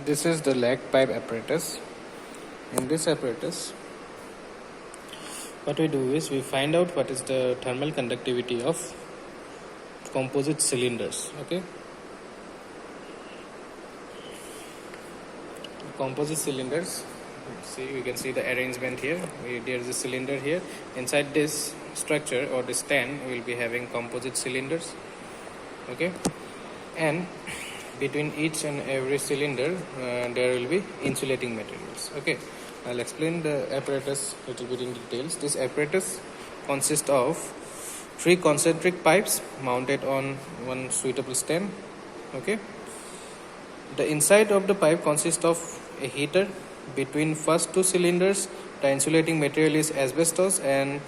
this is the lag pipe apparatus. In this apparatus, what we do is we find out what is the thermal conductivity of composite cylinders. Okay, composite cylinders. See, we can see the arrangement here. There is a cylinder here. Inside this structure or this stand, we will be having composite cylinders. Okay, and between each and every cylinder there will be insulating materials. Okay, I'll explain the apparatus a little bit in details. This apparatus consists of 3 concentric pipes mounted on one suitable stand. Okay, the inside of the pipe consists of a heater. Between first 2 cylinders, the insulating material is asbestos, and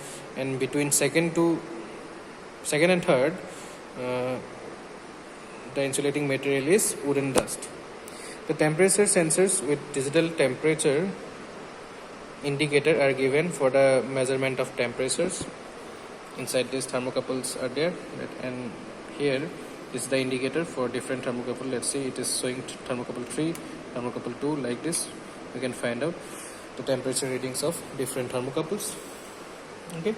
between second and third, the insulating material is wooden dust. The temperature sensors with digital temperature indicator are given for the measurement of temperatures. Inside these thermocouples are there, and here is the indicator for different thermocouple. Let's see, it is showing thermocouple 3, thermocouple 2, like this. We can find out the temperature readings of different thermocouples. Okay,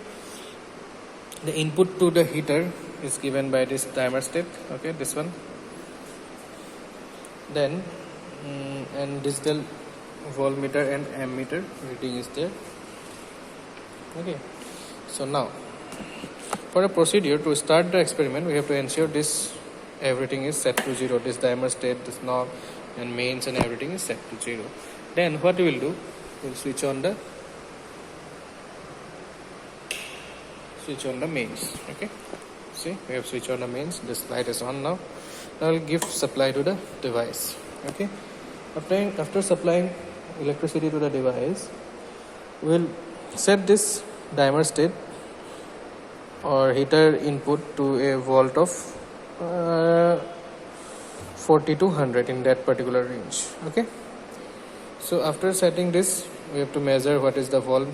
the input to the heater is given by this thermostat. Okay, this one. Then and digital voltmeter and ammeter reading is there. Okay, so now for a procedure to start the experiment, we have to ensure this everything is set to 0. This thermostat, this knob and mains and everything is set to 0. Then what we will do, we'll switch on the mains. Okay, see, we have switched on the mains. This light is on now. Now we'll give supply to the device. Okay, after supplying electricity to the device, we'll set this thermostat or heater input to a volt of 40 to 100 in that particular range. Okay, so after setting this, we have to measure what is the volt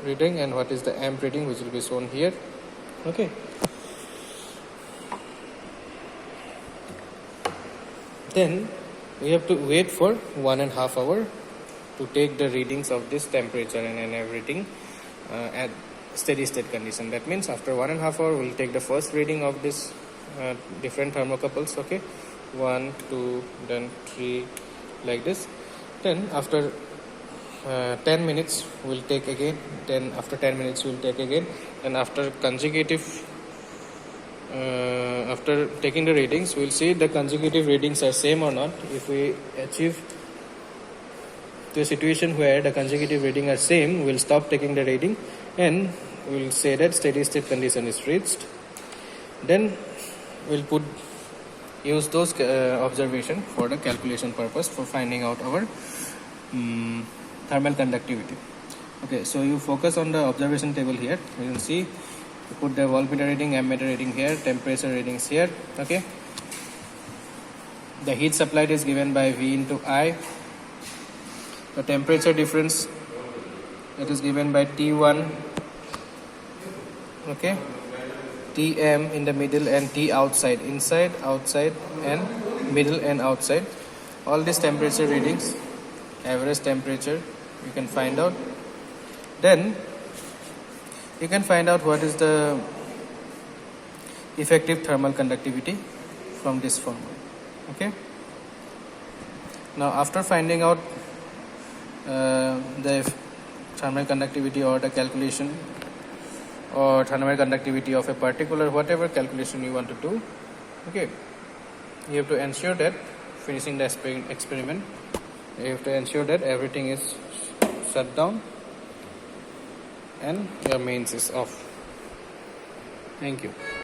reading and what is the amp reading, which will be shown here. Okay, then we have to wait for 1.5 hours to take the readings of this temperature and everything at steady state condition. That means after 1.5 hours, we'll take the first reading of this different thermocouples. Okay, 1, 2, then 3, like this. Then after 10 minutes we'll take again. Then after 10 minutes we'll take again. And after after taking the readings, we'll see the consecutive readings are same or not. If we achieve to a situation where the consecutive reading are same, we'll stop taking the reading and we'll say that steady state condition is reached. Then we'll use those observation for the calculation purpose for finding out our thermal conductivity. Okay, so you focus on the observation table here. You can see you put the voltmeter reading, ammeter reading here, temperature readings here. Okay, the heat supplied is given by V into I. The temperature difference, it is given by T1. Okay, Tm in the middle and T outside, inside, outside, and middle and outside. All these temperature readings, average temperature, you can find out. Then you can find out what is the effective thermal conductivity from this formula. Okay, now after finding out the thermal conductivity or the calculation or thermal conductivity of a particular whatever calculation you want to do, okay, you have to ensure that finishing the experiment, you have to ensure that everything is shut down and your mains is off. Thank you.